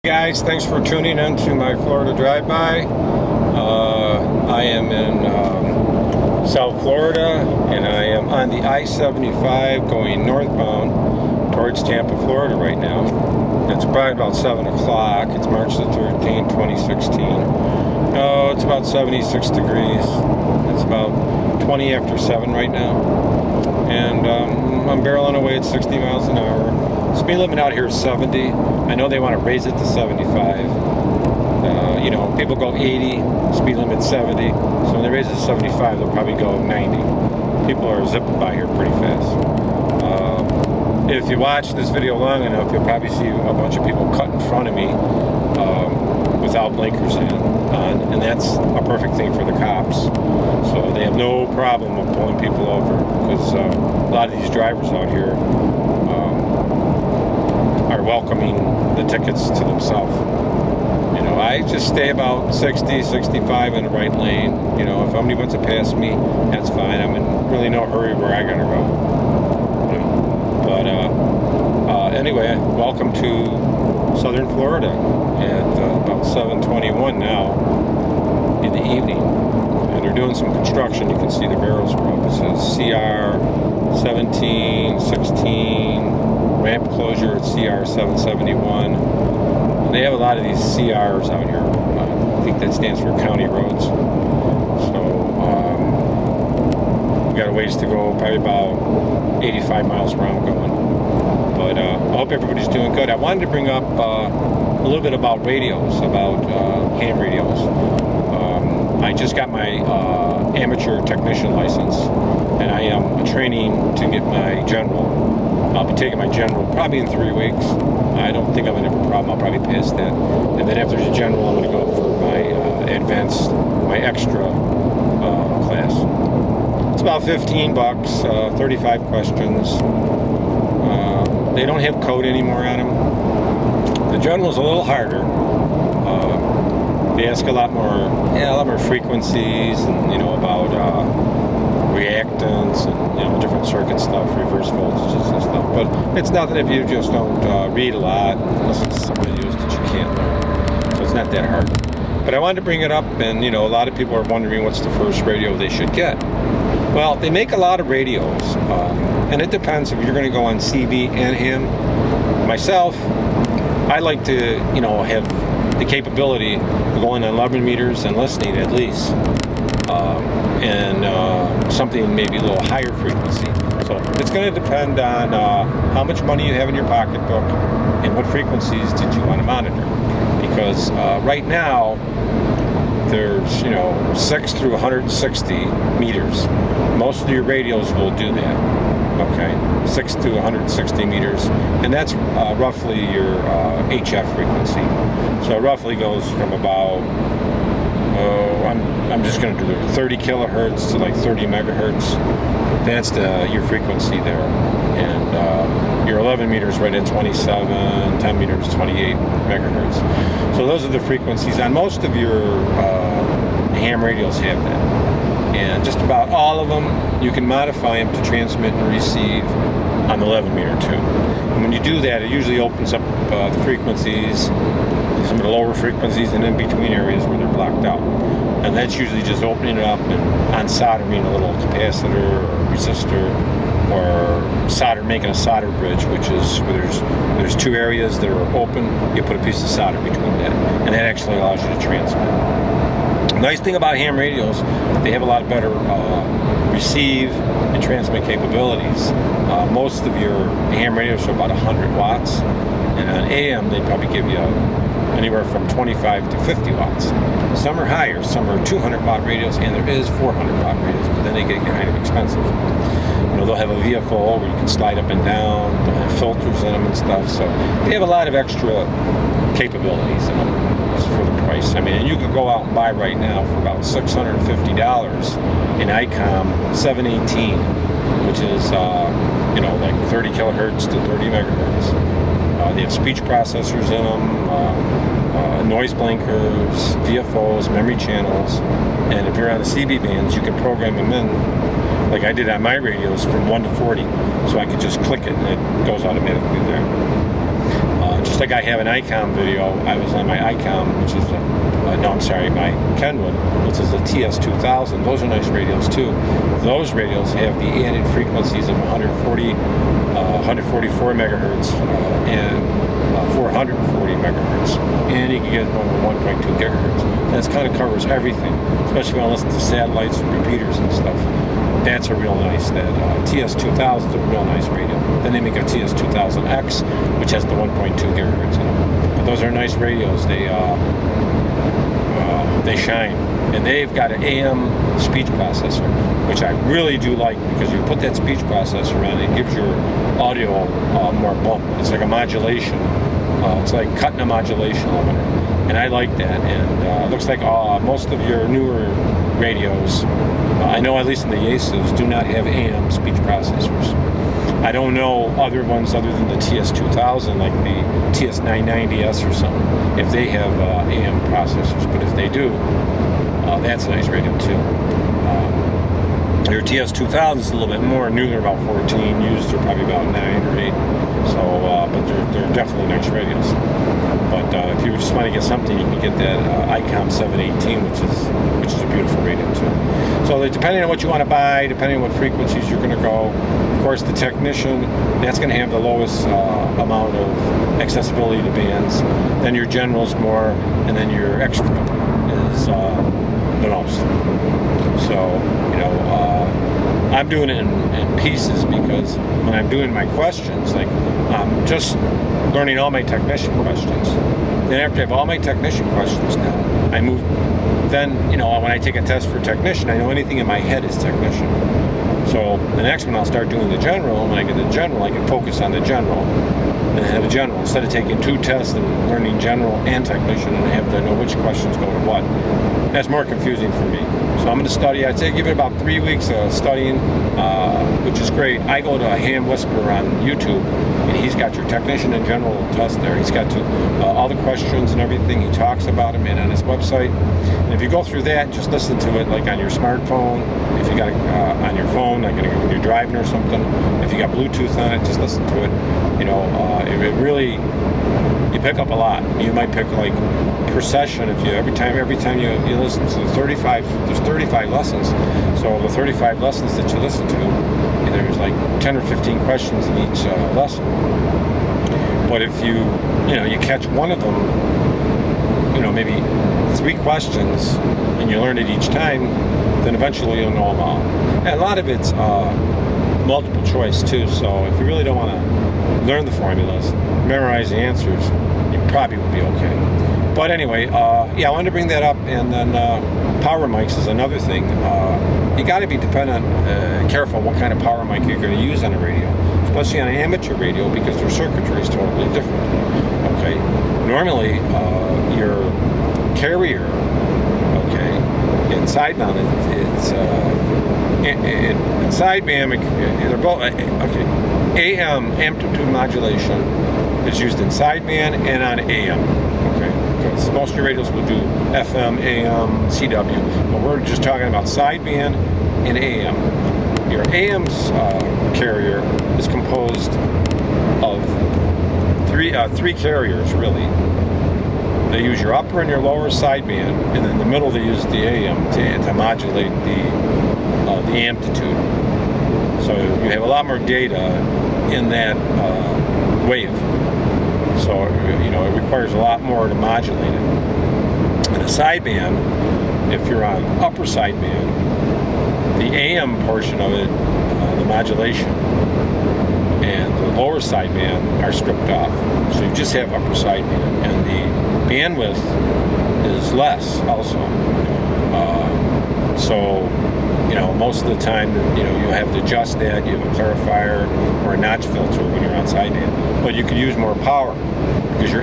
Guys, thanks for tuning in to my Florida drive-by. I am in South Florida, and I am on the I-75 going northbound towards Tampa, Florida right now. It's probably about 7 o'clock. It's March the 13th, 2016. Oh, it's about 76 degrees. It's about 20 after 7 right now. And I'm barreling away at 60 miles an hour. Speed limit out here is 70. I know they want to raise it to 75. You know, people go 80, speed limit 70. So when they raise it to 75, they'll probably go 90. People are zipping by here pretty fast. If you watch this video long enough, you'll probably see a bunch of people cut in front of me without blinkers on, and that's a perfect thing for the cops. So they have no problem with pulling people over, because a lot of these drivers out here are welcoming the tickets to themselves. You know, I just stay about 60, 65 in the right lane. You know, if somebody wants to pass me, that's fine. I'm in really no hurry where I gotta go. You know? But anyway, welcome to Southern Florida at about 7:21 now in the evening. And they're doing some construction. You can see the barrels grow up. It says CR 1716. Ramp closure at CR 771. They have a lot of these CRs out here. I think that stands for county roads. So we got a ways to go, probably about 85 miles per hour going. But I hope everybody's doing good. I wanted to bring up a little bit about radios, about ham radios. I just got my amateur technician license, and I am training to get my general. I'll be taking my general probably in 3 weeks. I don't think I'm going to have a problem. I'll probably pass that. And then after the general, I'm going to go for my advanced, my extra class. It's about 15 bucks, 35 questions. They don't have code anymore on them. The general's a little harder. They ask a lot more frequencies, and you know, about reactance and, you know, different circuit stuff, reverse voltages and stuff. But it's nothing if you just don't read a lot, listen to some videos that you can't learn. So it's not that hard. But I wanted to bring it up, and you know, a lot of people are wondering what's the first radio they should get. Well, they make a lot of radios, and it depends if you're going to go on CB and ham. Myself, I like to, you know, have the capability of going on 11 meters and listening at least. And something maybe a little higher frequency. So it's going to depend on how much money you have in your pocketbook and what frequencies did you want to monitor. Because right now there's, you know, 6 through 160 meters. Most of your radios will do that. Okay, 6 to 160 meters, and that's roughly your HF frequency. So it roughly goes from about I'm just going to do the 30 kilohertz to like 30 megahertz. That's your frequency there. And your 11 meters right at 27, 10 meters 28 megahertz. So those are the frequencies. On most of your ham radios have that. And just about all of them, you can modify them to transmit and receive on the 11 meter too. And when you do that, it usually opens up the frequencies, some of the lower frequencies, and in between areas where they're blocked out. And that's usually just opening it up and unsoldering a little capacitor or resistor, or making a solder bridge, which is where there's 2 areas that are open. You put a piece of solder between that, and that actually allows you to transmit. The nice thing about ham radios, they have a lot better receive and transmit capabilities. Most of your ham radios are about 100 watts, and on AM they probably give you anywhere from 25 to 50 watts. Some are higher, some are 200 watt radios, and there is 400 watt radios, but then they get kind of expensive. You know, they'll have a VFO where you can slide up and down, they'll have filters in them and stuff, so they have a lot of extra capabilities in them for the price. I mean, and you could go out and buy right now for about $650 an ICOM 718, which is, you know, like 30 kilohertz to 30 megahertz. They have speech processors in them, noise blinkers, VFOs, memory channels, and if you're on the CB bands, you can program them in, like I did on my radios, from 1 to 40, so I could just click it and it goes automatically there. Just Just like I have an ICOM video, I was on my ICOM, which is my Kenwood, which is a TS2000. Those are nice radios too. Those radios have the added frequencies of 144 megahertz and 440 megahertz, and you can get one with 1.2 gigahertz. That kind of covers everything, especially when I listen to satellites and repeaters and stuff. That's a real nice. That TS2000 is a real nice radio. Then they make a TS2000X, which has the 1.2 gigahertz in it. But those are nice radios. They shine, and they've got an AM speech processor, which I really do like, because you put that speech processor on, it gives your audio more bump. It's like a modulation. It's like cutting a modulation limiter, and I like that. And it looks like most of your newer radios, I know at least in the Asus, do not have AM speech processors. I don't know other ones other than the TS2000, like the TS990S or something, if they have AM processors. But if they do, that's a nice radio too. Your TS2000 is a little bit more new. They're about 14. Used are probably about 9 or 8. So, but they're definitely nice radios. But if you just want to get something, you can get that ICOM 718, which is a beautiful radio too. So depending on what you want to buy, depending on what frequencies you're going to go, of course the Technician, that's going to have the lowest amount of accessibility to bands. Then your General's more, and then your Extra is the most. So, I'm doing it in pieces, because when I'm doing my questions, like I'm just learning all my Technician questions. Then after I have all my Technician questions now, I move. Then, when I take a test for Technician, I know anything in my head is Technician. So the next one I'll start doing the General, and when I get the General, I can focus on the General and have a General, instead of taking 2 tests and learning General and Technician, and I have to know which questions go to what. That's more confusing for me. So I'm going to study. I'd say give it about 3 weeks of studying, which is great. I go to Ham Whisperer on YouTube, and he's got your Technician and General test there. He's got all the questions and everything. He talks about them, and on his website. And if you go through that, just listen to it like on your smartphone. If you got it on your phone, like when you're driving or something. If you got Bluetooth on it, just listen to it. It really, you pick up a lot. You might pick like per session if you every time you listen to there's 35 lessons. So the 35 lessons that you listen to, there's like 10 or 15 questions in each lesson. But if you catch one of them, maybe 3 questions, and you learn it each time, then eventually you'll know them all. And a lot of it's multiple choice too. So if you really don't want to learn the formulas, memorize the answers, you probably will be okay. But anyway, I wanted to bring that up. And then power mics is another thing. You got to be careful what kind of power mic you're going to use on a radio, especially on an amateur radio, because their circuitry is totally different. Okay, normally your carrier, in sideband, it's in sideband. They're both AM amplitude modulation is used in sideband and on AM. Because most of your radios will do FM, AM, CW, but we're just talking about sideband and AM. Your AM's carrier is composed of three carriers, really. They use your upper and your lower sideband, and in the middle they use the AM to modulate the amplitude. So you have a lot more data in that wave. So it requires a lot more to modulate it. In a sideband, if you're on upper sideband, the AM portion of it, the modulation, and the lower sideband are stripped off. So you just have upper sideband, and the bandwidth is less also. So most of the time, you have to adjust that. You have a clarifier or a notch filter when you're on sideband, but you can use more power because you're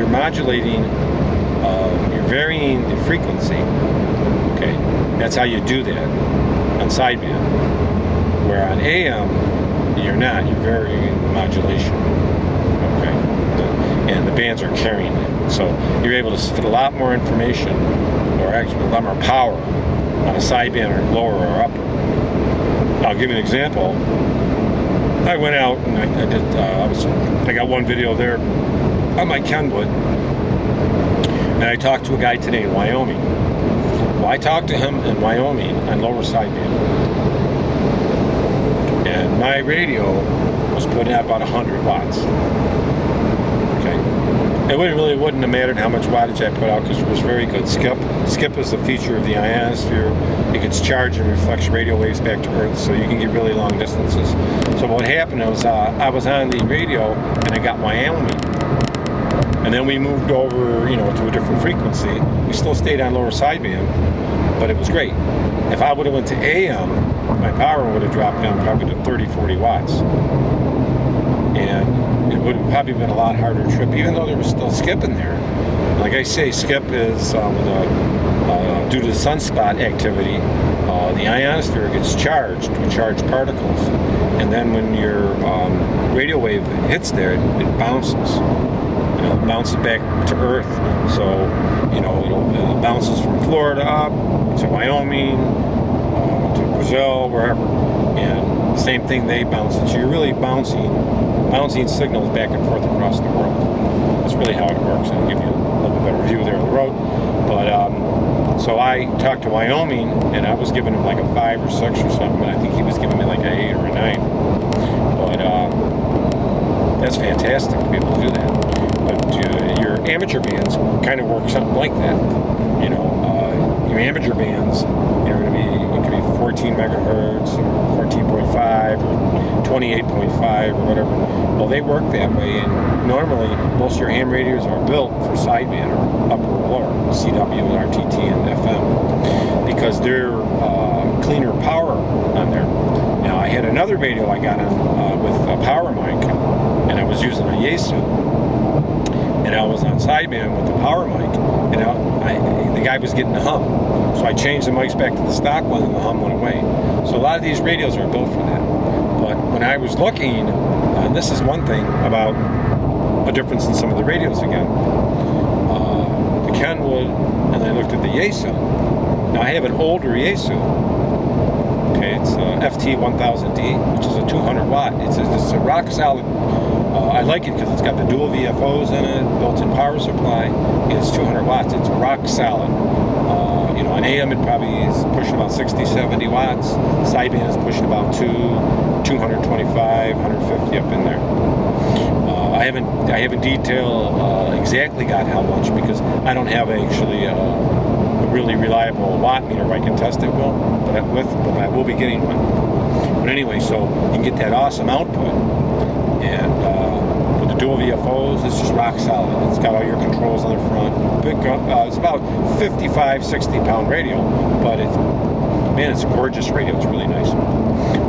modulating, you're varying the frequency. Okay, that's how you do that on sideband. Where on AM, you're not. You're varying the modulation. Okay, and the bands are carrying it, so you're able to fit a lot more information, or actually a lot more power, on a sideband or lower or upper. I'll give you an example. I went out and I got one video there on my Kenwood, and I talked to a guy today in Wyoming. Well, I talked to him in Wyoming on lower sideband, and my radio was putting out about 100 watts. Okay, it really wouldn't have mattered how much wattage I put out because it was very good. Skip is a feature of the ionosphere. It gets charged and reflects radio waves back to Earth, so you can get really long distances. So what happened was I was on the radio and I got Wyoming, and then we moved over, to a different frequency. We still stayed on lower sideband, but it was great. If I would have went to AM, my power would have dropped down probably to 30-40 watts. And it would have probably been a lot harder trip, even though there was still skip in there. Like I say, skip is due to sunspot activity, the ionosphere gets charged with charged particles, and then when your radio wave hits there, it bounces. It bounces back to Earth. So, it bounces from Florida up to Wyoming, to Brazil, wherever. And same thing, they bounce it. So you're really bouncing signals back and forth across the world. That's really how it works. I'll give you a little bit better view there of the road. But so I talked to Wyoming, and I was giving him like a 5 or 6 or something, and I think he was giving me like an 8 or a 9. But that's fantastic to be able to do that. But your amateur bands kind of work something like that. Your amateur bands, it could be 14 megahertz or 14.5 or 28.5 or whatever. Well, they work that way, and normally most of your ham radios are built for sideband or upper or lower, CW, RTT, and FM, because they're cleaner power on there. Now, I had another radio I got on with a power mic, and I was using a Yaesu, and I was on sideband with the power mic, and the guy was getting the hum. So I changed the mics back to the stock one, and the hum went away. So a lot of these radios are built for that. But when I was looking, and this is one thing about a difference in some of the radios again, the Kenwood, and I looked at the Yaesu. Now I have an older Yaesu. Okay, it's FT1000D, which is a 200 watt. It's a rock solid. I like it because it's got the dual VFOs in it, built-in power supply. It's 200 watts. It's rock solid. On AM it probably is pushing about 60, 70 watts. Sideband is pushing about 225, 150 up in there. I haven't detailed exactly got how much because I don't have actually a really reliable watt meter I can test it but I will be getting one. But anyway, so you can get that awesome output, and with the dual VFOs, it's just rock solid. It's got all your controls on the front. It's about 55, 60 pound radio, but it's a gorgeous radio. It's really nice.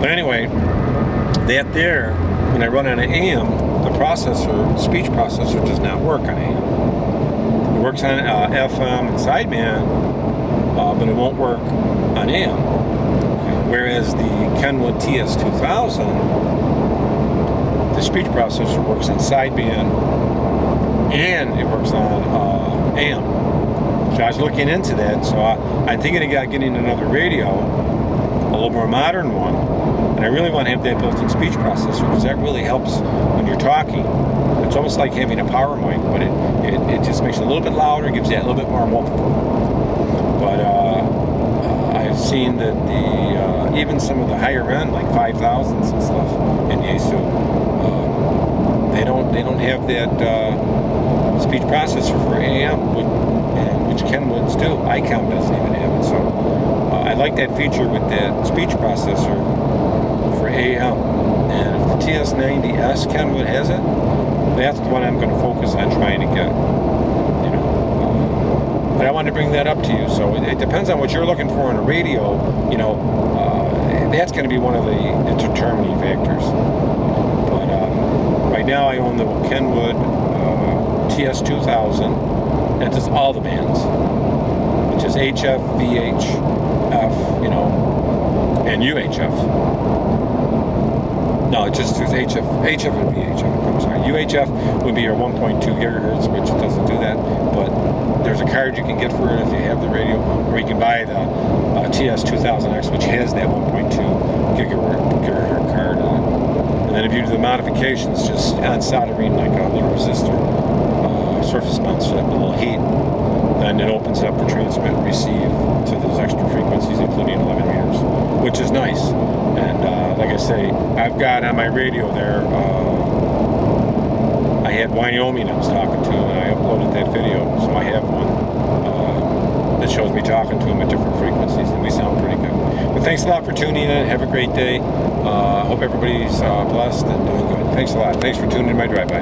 But anyway, when I run on an AM, the speech processor does not work on AM. It works on FM and sideband, but it won't work on AM. Whereas the Kenwood TS2000, the speech processor works on sideband and it works on AM. So I was looking into that, so I'm thinking about getting another radio, a little more modern one, and I really want to have that built-in speech processor because that really helps when you're talking. It's almost like having a power mic, but it just makes it a little bit louder, gives you that little bit more woof. But I've seen that even some of the higher end, like 5000s and stuff in Yaesu, they don't have that speech processor for AM, which Kenwoods do. ICOM doesn't even have it. So I like that feature with that speech processor for AM. And if the TS90S Kenwood has it, that's the one I'm going to focus on trying to get. But I wanted to bring that up to you. So it depends on what you're looking for in a radio. That's going to be one of the determining factors. But right now I own the Kenwood TS2000. That does all the bands, which is HF, VH, F, and UHF. No, it just is HF and VHF. I'm sorry. UHF would be your 1.2 gigahertz, which doesn't do that. But there's a car card you can get for it if you have the radio, or you can buy the TS2000X, which has that 1.2 gigahertz card in it. And then if you do the modifications, just on soldering like a little resistor, surface mount strip, a little heat, then it opens up to transmit and receive to those extra frequencies, including 11 meters, which is nice. And like I say, I've got on my radio there, I had Wyoming I was talking to, and I uploaded that video, so I have one that shows me talking to him at different frequencies, and we sound pretty good. But thanks a lot for tuning in. Have a great day. Hope everybody's blessed and doing good. Thanks a lot. Thanks for tuning in to my drive-by.